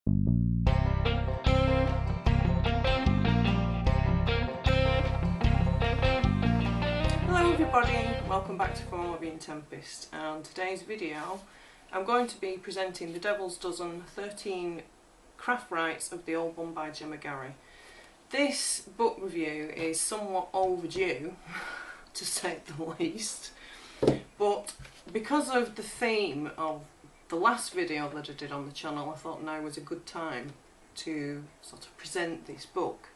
Hello everybody, welcome back to Being Tempest, and today's video I'm going to be presenting the Devil's Dozen 13 Craft Rites of the Old One by Gemma. This book review is somewhat overdue, to say the least, but because of the theme of the last video that I did on the channel, I thought now was a good time to sort of present this book.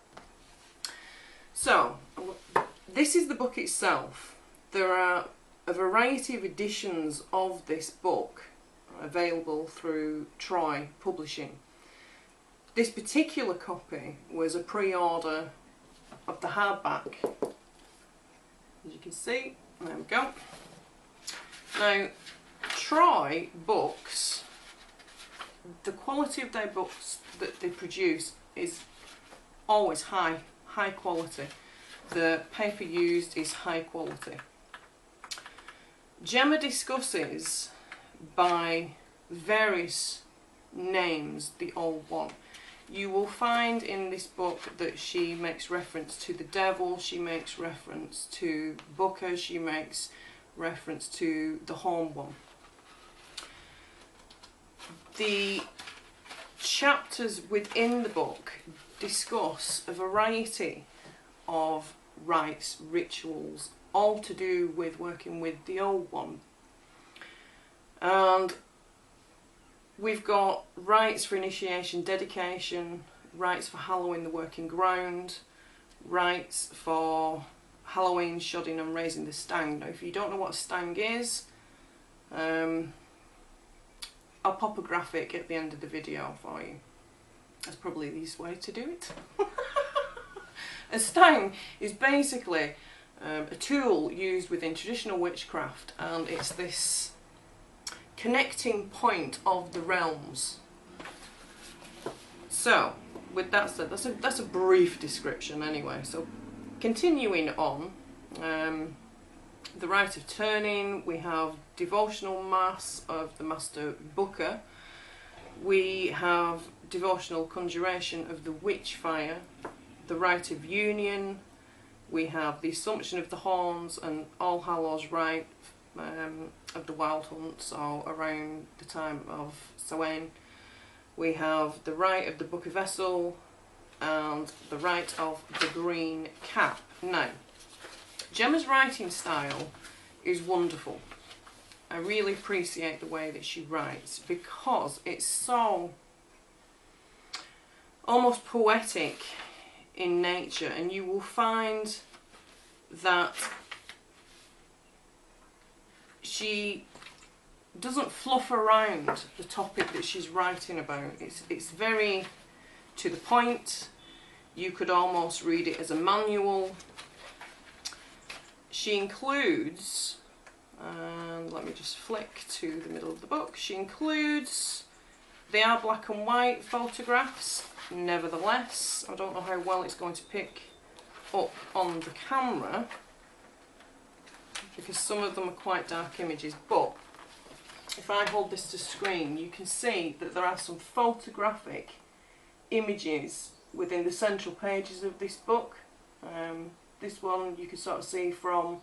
So, this is the book itself. There are a variety of editions of this book available through Troy Publishing. This particular copy was a pre-order of the hardback. As you can see, there we go. Now, Troy books, the quality of their books that they produce is always high quality. The paper used is high quality. Gemma discusses by various names the Old One. You will find in this book that she makes reference to the devil, she makes reference to Booker, she makes reference to the Home One. The chapters within the book discuss a variety of rites, rituals, all to do with working with the Old One. And we've got rites for initiation, dedication, rites for hallowing the working ground, rites for hallowing, shodding and raising the stang. Now if you don't know what a stang is, I'll pop a graphic at the end of the video for you. That's probably the easiest way to do it. A stang is basically a tool used within traditional witchcraft, and it's this connecting point of the realms. So, with that said, that's a brief description anyway. So, continuing on, the rite of turning, we have devotional mass of the Master Booker. We have devotional conjuration of the witch fire, the rite of union. We have the Assumption of the Horns and All Hallows rite of the Wild Hunt, so around the time of Samhain. We have the rite of the Book of Vessel and the rite of the Green Cap. Now, Gemma's writing style is wonderful. I really appreciate the way that she writes because it's so almost poetic in nature, and you will find that she doesn't fluff around the topic that she's writing about. It's very to the point. You could almost read it as a manual. She includes, and let me just flick to the middle of the book, she includes, they are black and white photographs, nevertheless. I don't know how well it's going to pick up on the camera because some of them are quite dark images, but if I hold this to screen you can see that there are some photographic images within the central pages of this book. This one you can sort of see from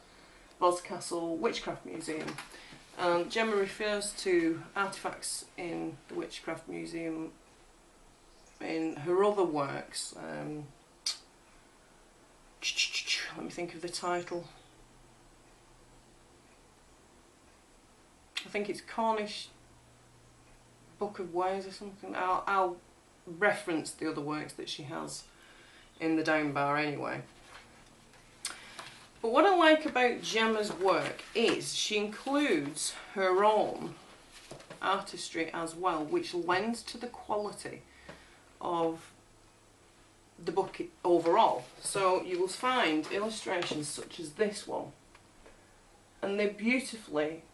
Boscastle Witchcraft Museum. Gemma refers to artefacts in the Witchcraft Museum in her other works. Let me think of the title. I think it's Cornish Book of Ways or something. I'll reference the other works that she has in the down bar anyway. But what I like about Gemma's work is she includes her own artistry as well, which lends to the quality of the book overall. So you will find illustrations such as this one, and they're beautifully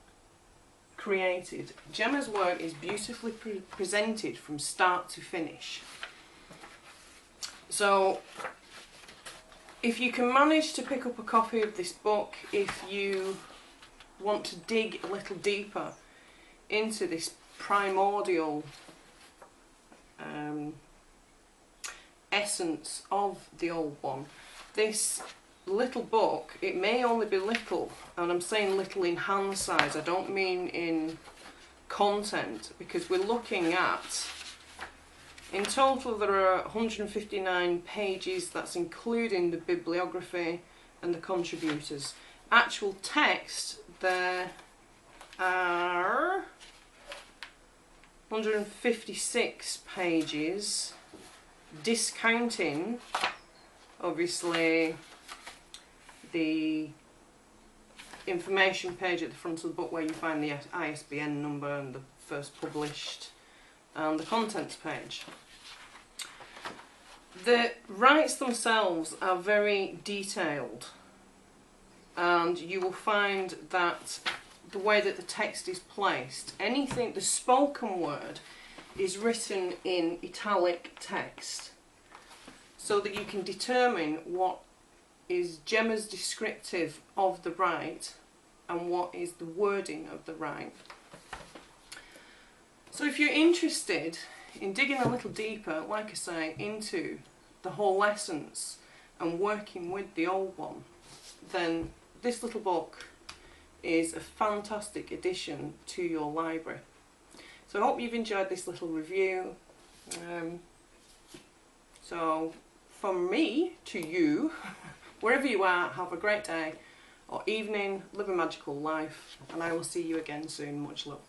created. Gemma's work is beautifully presented from start to finish. So if you can manage to pick up a copy of this book, if you want to dig a little deeper into this primordial essence of the old one. This little book, it may only be little, and I'm saying little in hand size, I don't mean in content, because we're looking at, in total there are 159 pages, that's including the bibliography and the contributors. Actual text, there are 156 pages, discounting obviously the information page at the front of the book where you find the ISBN number and the first published, and the contents page. The rites themselves are very detailed, and you will find that the way that the text is placed, anything, the spoken word is written in italic text, so that you can determine what is Gemma's descriptive of the rite and what is the wording of the rite. So if you're interested in digging a little deeper, like I say, into the whole essence and working with the old one, then this little book is a fantastic addition to your library. So I hope you've enjoyed this little review. So from me to you, wherever you are, have a great day or evening, live a magical life, and I will see you again soon. Much love.